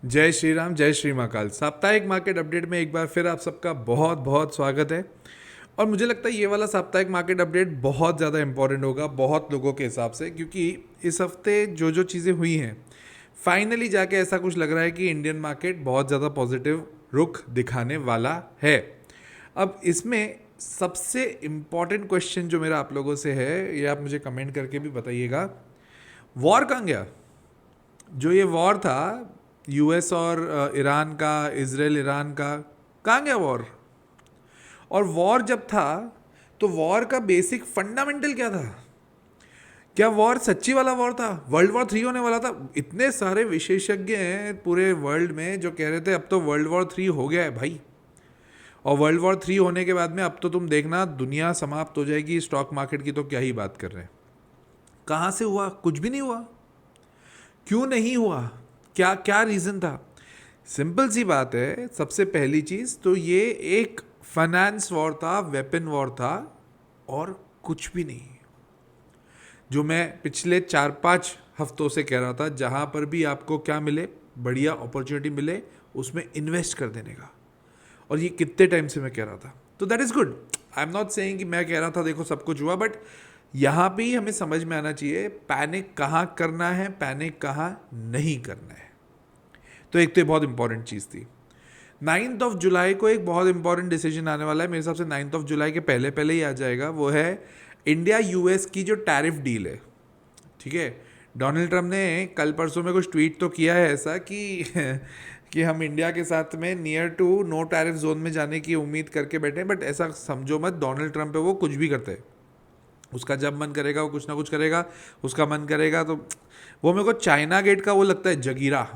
जय श्री राम, जय श्री महाकाल। साप्ताहिक मार्केट अपडेट में एक बार फिर आप सबका बहुत बहुत स्वागत है। और मुझे लगता है ये वाला साप्ताहिक मार्केट अपडेट बहुत ज़्यादा इंपॉर्टेंट होगा बहुत लोगों के हिसाब से, क्योंकि इस हफ्ते जो जो चीज़ें हुई हैं फाइनली जाके ऐसा कुछ लग रहा है कि इंडियन मार्केट बहुत ज़्यादा पॉजिटिव रुख दिखाने वाला है। अब इसमें सबसे इम्पॉर्टेंट क्वेश्चन जो मेरा आप लोगों से है, ये आप मुझे कमेंट करके भी बताइएगा, वॉर कहाँ गया? जो ये वॉर था यूएस और ईरान का, इजराइल ईरान का, कहाँ गया वॉर? और वॉर जब था तो वॉर का बेसिक फंडामेंटल क्या था? क्या वॉर सच्ची वाला वॉर था? वर्ल्ड वॉर 3 होने वाला था? इतने सारे विशेषज्ञ हैं पूरे वर्ल्ड में जो कह रहे थे अब तो वर्ल्ड वॉर 3 हो गया है भाई। और वर्ल्ड वॉर 3 होने के बाद में अब तो तुम देखना दुनिया समाप्त हो जाएगी, स्टॉक मार्केट की तो क्या ही बात कर रहे हैं। कहाँ से हुआ? कुछ भी नहीं हुआ। क्यों नहीं हुआ? क्या क्या रीज़न था? सिंपल सी बात है। सबसे पहली चीज़ तो ये एक फाइनेंस वॉर था, वेपन वॉर था, और कुछ भी नहीं। जो मैं पिछले 4-5 हफ्तों से कह रहा था, जहाँ पर भी आपको क्या मिले, बढ़िया अपॉर्चुनिटी मिले, उसमें इन्वेस्ट कर देने का। और ये कितने टाइम से मैं कह रहा था, तो that is good. I am not saying कि मैं कह रहा था देखो सब कुछ हुआ, बट यहाँ पे ही हमें समझ में आना चाहिए पैनिक कहाँ करना है, पैनिक कहाँ नहीं करना है। तो एक तो ये बहुत इंपॉर्टेंट चीज़ थी। 9 जुलाई को एक बहुत इंपॉर्टेंट डिसीजन आने वाला है, मेरे हिसाब से 9 जुलाई के पहले पहले ही आ जाएगा। वो है इंडिया यूएस की जो टैरिफ डील है। ठीक है, डोनाल्ड ट्रंप ने कल परसों में कुछ ट्वीट तो किया है ऐसा कि कि हम इंडिया के साथ में near to no tariff zone में जाने की उम्मीद करके बैठे हैं। बट ऐसा समझो मत, डोनाल्ड ट्रंप है वो कुछ भी करते हैं। उसका जब मन करेगा वो कुछ ना कुछ करेगा, उसका मन करेगा तो वो मेरे को चाइना गेट का वो लगता है जगीरा।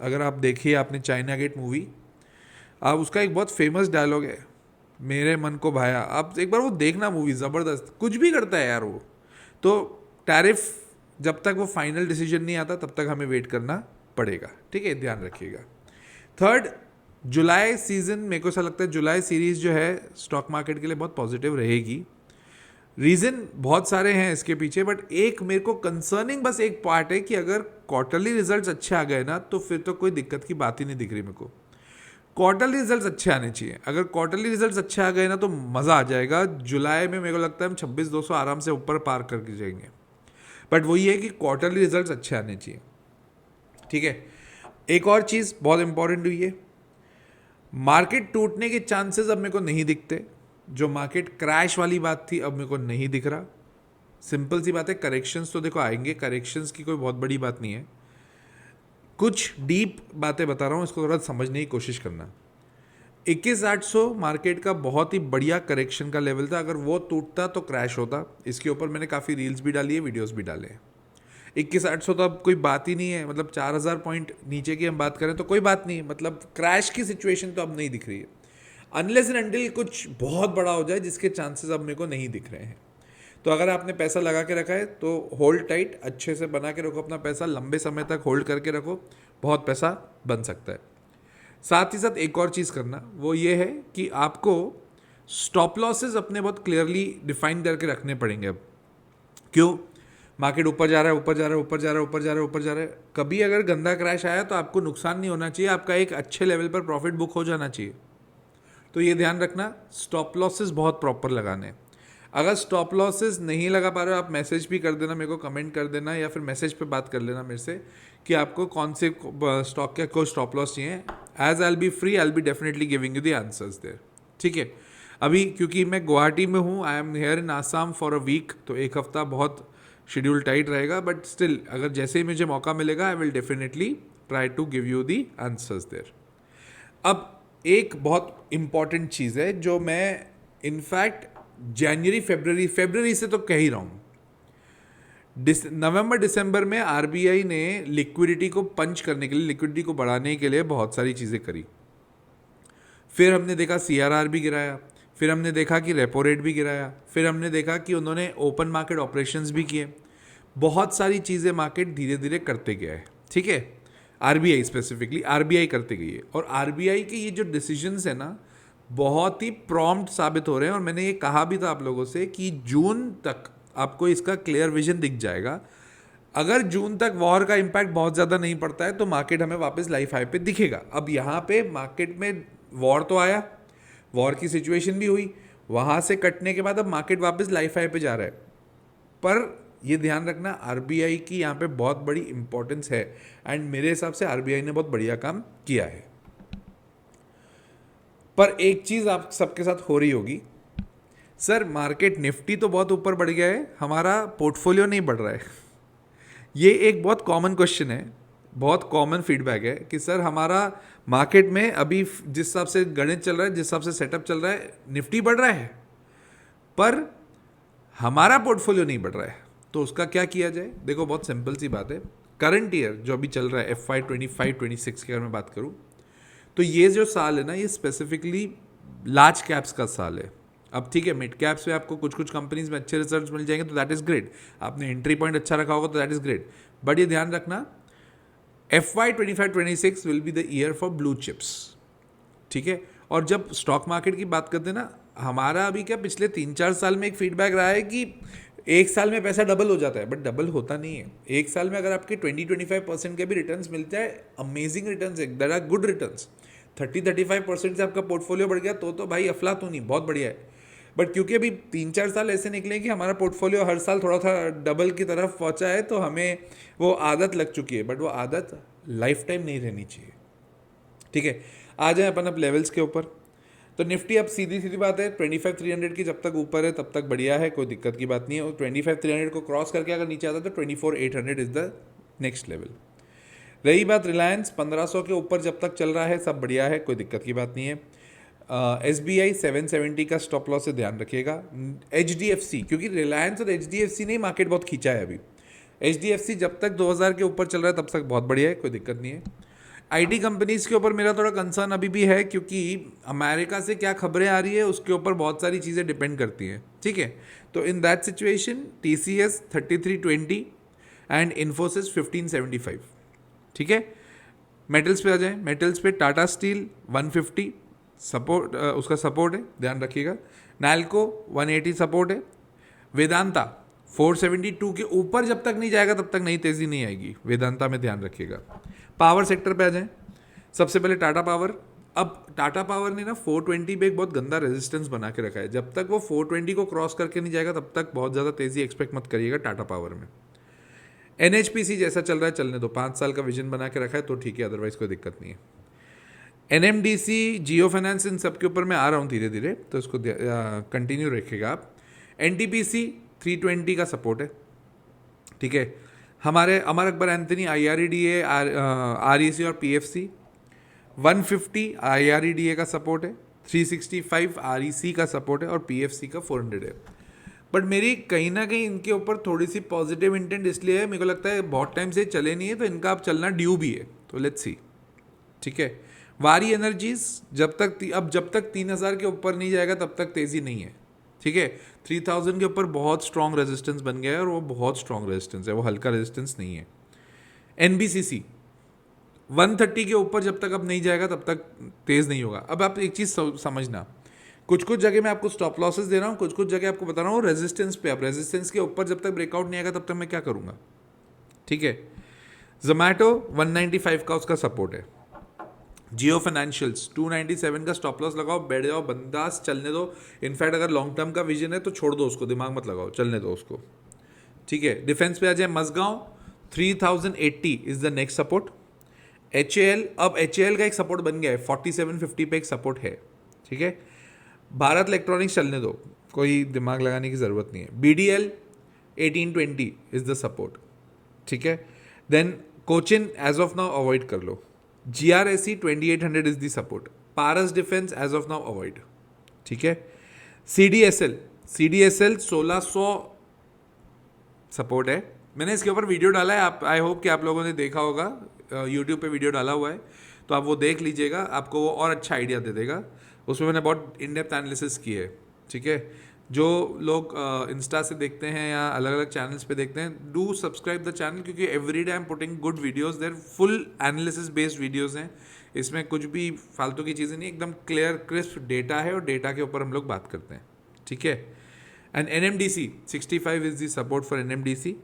अगर आप देखिए आपने चाइना गेट मूवी, आप उसका एक बहुत फेमस डायलॉग है, मेरे मन को भाया। आप एक बार वो देखना मूवी, ज़बरदस्त। कुछ भी करता है यार वो। तो टैरिफ जब तक वो फाइनल डिसीजन नहीं आता तब तक हमें वेट करना पड़ेगा। ठीक है, ध्यान रखिएगा। थर्ड, जुलाई सीजन, मेरे को ऐसा लगता है जुलाई सीरीज जो है स्टॉक मार्केट के लिए बहुत पॉजिटिव रहेगी। रीज़न बहुत सारे हैं इसके पीछे, बट एक मेरे को कंसर्निंग बस एक पार्ट है कि अगर क्वार्टरली रिजल्ट्स अच्छे आ गए ना तो फिर तो कोई दिक्कत की बात ही नहीं दिख रही मेरे को। क्वार्टरली रिजल्ट्स अच्छे आने चाहिए। अगर क्वार्टरली रिजल्ट्स अच्छे आ गए ना तो मज़ा आ जाएगा। जुलाई में मेरे को लगता है हम 26,200 आराम से ऊपर पार करके जाएंगे। बट वही है कि क्वार्टरली रिजल्ट्स अच्छे आने चाहिए। ठीक है, एक और चीज़ बहुत इंपॉर्टेंट हुई है, मार्केट टूटने के चांसेस अब मेरे को नहीं दिखते। जो मार्केट क्रैश वाली बात थी अब मेरे को नहीं दिख रहा। सिंपल सी बात है, करेक्शंस तो देखो आएंगे, करेक्शंस की कोई बहुत बड़ी बात नहीं है। कुछ डीप बातें बता रहा हूँ, इसको थोड़ा समझने की कोशिश करना। 21,800 मार्केट का बहुत ही बढ़िया करेक्शन का लेवल था। अगर वो टूटता तो क्रैश होता। इसके ऊपर मैंने काफ़ी रील्स भी डाली है, वीडियोस भी डाले हैं। 21,800 तो अब कोई बात ही नहीं है। मतलब 4,000 पॉइंट नीचे की हम बात करें तो कोई बात नहीं है। मतलब क्रैश की सिचुएशन तो अब नहीं दिख रही है, अनलेस एंड अनटिल कुछ बहुत बड़ा हो जाए, जिसके चांसेस अब मेरे को नहीं दिख रहे हैं। तो अगर आपने पैसा लगा के रखा है तो होल्ड टाइट, अच्छे से बना के रखो अपना पैसा, लंबे समय तक होल्ड करके रखो, बहुत पैसा बन सकता है। साथ ही साथ एक और चीज़ करना, वो ये है कि आपको स्टॉप लॉसेस अपने बहुत क्लियरली डिफाइन करके रखने पड़ेंगे अब। क्यों? मार्केट ऊपर जा रहा है, ऊपर जा रहा है, ऊपर जा रहा है, ऊपर जा रहा है, ऊपर जा रहा है। कभी अगर गंदा क्रैश आया तो आपको नुकसान नहीं होना चाहिए, आपका एक अच्छे लेवल पर प्रॉफिट बुक हो जाना चाहिए। तो ये ध्यान रखना, स्टॉप लॉसेस बहुत प्रॉपर लगाने। अगर स्टॉप लॉसेस नहीं लगा पा रहे हो, आप मैसेज भी कर देना मेरे को, कमेंट कर देना, या फिर मैसेज पे बात कर लेना मेरे से कि आपको कौन से स्टॉक का कोई स्टॉप लॉस चाहिए। As I be free, I be definitely giving you the answers there. ठीक है, अभी क्योंकि मैं गुवाहाटी में हूँ, I am here in Assam for a week, तो एक हफ्ता बहुत शेड्यूल टाइट रहेगा। बट स्टिल अगर जैसे ही मुझे मौका मिलेगा I will definitely try to give you the answers there. अब एक बहुत इम्पॉर्टेंट चीज़ है जो मैं इनफैक्ट जनवरी फरवरी से तो कह ही रहा हूँ। नवंबर दिसंबर में आरबीआई ने लिक्विडिटी को पंच करने के लिए, लिक्विडिटी को बढ़ाने के लिए बहुत सारी चीज़ें करी। फिर हमने देखा सीआरआर भी गिराया, फिर हमने देखा कि रेपो रेट भी गिराया, फिर हमने देखा कि उन्होंने ओपन मार्केट ऑपरेशंस भी किए। बहुत सारी चीज़ें मार्केट धीरे धीरे करते गया है। ठीक है, आरबीआई स्पेसिफिकली आरबीआई करते गई है। और आरबीआई के ये जो डिसीजंस है ना, बहुत ही प्रॉम्प्ट साबित हो रहे हैं। और मैंने ये कहा भी था आप लोगों से कि जून तक आपको इसका क्लियर विजन दिख जाएगा। अगर जून तक वॉर का इम्पैक्ट बहुत ज़्यादा नहीं पड़ता है तो मार्केट हमें वापस लाइफ हाई पे दिखेगा। अब यहाँ पे मार्केट में वॉर तो आया, वॉर की सिचुएशन भी हुई, वहाँ से कटने के बाद अब मार्केट वापस लाइफ हाई पे जा रहा है। पर ये ध्यान रखना आरबीआई की यहाँ पे बहुत बड़ी इंपॉर्टेंस है, एंड मेरे हिसाब से आरबीआई ने बहुत बढ़िया काम किया है। पर एक चीज़ आप सबके साथ हो रही होगी, सर मार्केट निफ्टी तो बहुत ऊपर बढ़ गया है, हमारा पोर्टफोलियो नहीं बढ़ रहा है। ये एक बहुत कॉमन क्वेश्चन है, बहुत कॉमन फीडबैक है कि सर हमारा मार्केट में अभी जिस हिसाब से गणित चल रहा है, जिस हिसाब से सेटअप चल रहा है, निफ्टी बढ़ रहा है पर हमारा पोर्टफोलियो नहीं बढ़ रहा है। तो उसका क्या किया जाए? देखो बहुत सिंपल सी बात है। करंट ईयर जो अभी चल रहा है FY 25-26 की अगर मैं बात करूँ, तो ये जो साल है ना, ये स्पेसिफिकली लार्ज कैप्स का साल है। अब ठीक है, मिड कैप्स में आपको कुछ कुछ कंपनीज में अच्छे रिजल्ट्स मिल जाएंगे तो दैट इज़ ग्रेट, आपने एंट्री पॉइंट अच्छा रखा होगा तो दैट इज़ ग्रेट। बट ये ध्यान रखना FY 25-26 will be the year for blue chips, ठीक है। और जब स्टॉक मार्केट की बात करते हैं ना, हमारा अभी क्या पिछले 3-4 साल में एक फीडबैक रहा है कि एक साल में पैसा डबल हो जाता है, बट डबल होता नहीं है। एक साल में अगर आपके 20-25% के भी रिटर्न्स मिलते हैं, अमेजिंग रिटर्न्स है, देयर आर गुड रिटर्न्स। 30-35% से आपका पोर्टफोलियो बढ़ गया तो भाई अफलातूनी बहुत बढ़िया है। बट क्योंकि अभी 3-4 साल ऐसे निकले कि हमारा पोर्टफोलियो हर साल थोड़ा सा डबल की तरफ पहुंचा है, तो हमें वो आदत लग चुकी है, बट वो आदत लाइफ टाइम नहीं रहनी चाहिए, ठीक है। आ जाए अपन अब लेवल्स के ऊपर। तो निफ्टी अब सीधी सीधी बात है 25,300 की जब तक ऊपर है तब तक बढ़िया है, कोई दिक्कत की बात नहीं है। और 25,300 को क्रॉस करके अगर नीचे आता है तो 24,800 इज द नेक्स्ट लेवल। रही बात रिलायंस, 1500 के ऊपर जब तक चल रहा है सब बढ़िया है, कोई दिक्कत की बात नहीं है। SBI 770 का स्टॉप लॉस से ध्यान रखिएगा। HDFC, क्योंकि रिलायंस और HDFC ने मार्केट बहुत खींचा है अभी। HDFC जब तक 2000 के ऊपर चल रहा है तब तक बहुत बढ़िया है, कोई दिक्कत नहीं है। IT कंपनीज के ऊपर मेरा थोड़ा कंसर्न अभी भी है, क्योंकि अमेरिका से क्या खबरें आ रही है उसके ऊपर बहुत सारी चीज़ें डिपेंड करती हैं, ठीक है। तो in that situation TCS 3320 and Infosys 1575, ठीक है। मेटल्स पे आ जाएं, मेटल्स पे टाटा स्टील 150 सपोर्ट, उसका सपोर्ट है, ध्यान रखिएगा। नैल्को 180 सपोर्ट है। वेदांता 472 के ऊपर जब तक नहीं जाएगा तब तक नई तेज़ी नहीं आएगी, वेदांता में ध्यान रखिएगा। पावर सेक्टर पे आ जाएं, सबसे पहले टाटा पावर। अब टाटा पावर ने ना 420 पे एक बहुत गंदा रेजिस्टेंस बना के रखा है, जब तक वो 420 को क्रॉस करके नहीं जाएगा तब तक बहुत ज़्यादा तेज़ी एक्सपेक्ट मत करिएगा टाटा पावर में। NHPC जैसा चल रहा है चलने दो, 5 साल का विजन बना के रखा है तो ठीक है, अदरवाइज कोई दिक्कत नहीं है। NMDC, जियो फाइनेंस, इन सब के ऊपर मैं आ रहा हूँ धीरे धीरे, तो इसको कंटिन्यू रखिएगा आप। NTPC 320 का सपोर्ट है, ठीक है। हमारे Amar Akbar Anthony IREDA, REC और PFC 150 IREDA का सपोर्ट है, 365 REC का सपोर्ट है और PFC का 400 है। बट मेरी कहीं ना कहीं इनके ऊपर थोड़ी सी पॉजिटिव इंटेंट इसलिए है, मेरे को लगता है बहुत टाइम से चले नहीं है तो इनका अब चलना ड्यू भी है, तो लेट्स सी, ठीक है। वारी एनर्जीज जब तक 3000 के ऊपर नहीं जाएगा तब तक तेज़ी नहीं है, ठीक है। 3000 के ऊपर बहुत स्ट्रॉन्ग रेजिस्टेंस बन गया है और वो बहुत स्ट्रॉन्ग रेजिस्टेंस है, वो हल्का रेजिस्टेंस नहीं है। NBCC 130 के ऊपर जब तक अब नहीं जाएगा तब तक तेज़ नहीं होगा। अब आप एक चीज़ समझना, कुछ जगह मैं आपको स्टॉप लॉसेस दे रहा हूँ, कुछ जगह आपको बता रहा हूँ रेजिस्टेंस पे। अब रेजिस्टेंस के ऊपर जब तक ब्रेकआउट नहीं आएगा तब तक मैं क्या करूँगा, ठीक है। जोमैटो 195 का उसका सपोर्ट है। जियो फाइनेंशियल्स 297 का स्टॉप लॉस लगाओ, बैठ जाओ, बंदास चलने दो। इनफैक्ट अगर लॉन्ग टर्म का विजन है तो छोड़ दो उसको, दिमाग मत लगाओ, चलने दो उसको, ठीक है। डिफेंस पे आ जाए, Mazagon 3080 is the next support. HAL, अब HAL का एक सपोर्ट बन गया है, 4750 पे एक सपोर्ट है, ठीक है। भारत इलेक्ट्रॉनिक्स चलने दो, कोई दिमाग लगाने की ज़रूरत नहीं है। BDL 1820 इज द सपोर्ट, ठीक है। Then Cochin as of now avoid कर लो। GRSE 2800 is the support. Paras defence as of now avoid, ठीक है। CDSL 1600 सपोर्ट है, मैंने इसके ऊपर वीडियो डाला है, आप आई होप कि आप लोगों ने देखा होगा, यूट्यूब पे वीडियो डाला हुआ है, तो आप वो देख लीजिएगा, आपको वो और अच्छा आइडिया दे देगा। उसमें मैंने बहुत इन डेप्थ एनालिसिस की है, ठीक है। जो लोग इंस्टा से देखते हैं या अलग अलग चैनल्स पे देखते हैं, डू सब्सक्राइब द चैनल, क्योंकि every day I am putting good videos there, full analysis based videos हैं, इसमें कुछ भी फालतू की चीज़ें नहीं, एकदम क्लियर क्रिस्प डेटा है और डेटा के ऊपर हम लोग बात करते हैं, ठीक है। And NMDC 65 is the support for NMDC।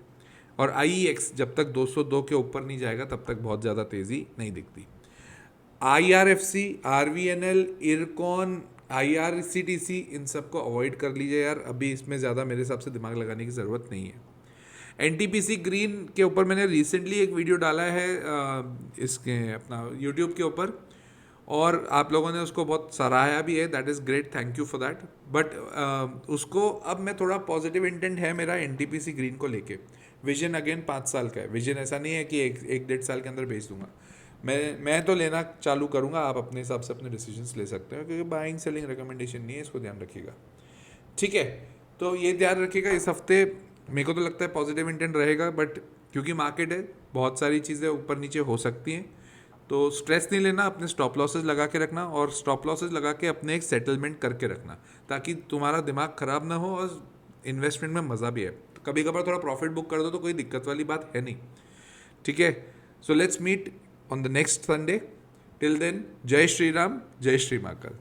और IEX जब तक 202 के ऊपर नहीं जाएगा तब तक बहुत ज़्यादा तेज़ी नहीं दिखती। IRFC, RVNL, इरकॉन, IRCTC, इन सब को अवॉइड कर लीजिए यार, अभी इसमें ज़्यादा मेरे हिसाब से दिमाग लगाने की ज़रूरत नहीं है। NTPC ग्रीन के ऊपर मैंने रिसेंटली एक वीडियो डाला है इसके अपना यूट्यूब के ऊपर, और आप लोगों ने उसको बहुत सराहा भी है, that is great, thank you for that. But उसको अब मैं थोड़ा पॉजिटिव इंटेंट है मेरा NTPC ग्रीन को लेके। विजन अगेन 5 साल का है, विजन ऐसा नहीं है कि एक 1.5 साल के अंदर बेच दूंगा। मैं तो लेना चालू करूँगा, आप अपने हिसाब से अपने डिसीजंस ले सकते हो, क्योंकि बाइंग सेलिंग रिकमेंडेशन नहीं है, इसको ध्यान रखिएगा। ठीक है, तो ये ध्यान रखिएगा। इस हफ्ते मेरे को तो लगता है पॉजिटिव इंटेंट रहेगा, बट क्योंकि मार्केट है, बहुत सारी चीज़ें ऊपर नीचे हो सकती हैं, तो स्ट्रेस नहीं लेना, अपने स्टॉप लॉसेस लगा के रखना, और स्टॉप लॉसेस लगा के अपने एक सेटलमेंट करके रखना, ताकि तुम्हारा दिमाग ख़राब ना हो और इन्वेस्टमेंट में मज़ा भी है। तो कभी कभार थोड़ा प्रॉफिट बुक कर दो तो कोई दिक्कत वाली बात है नहीं। ठीक है, so let's meet on the next Sunday. Till then, Jai Shri Ram, जय श्री महाकाल।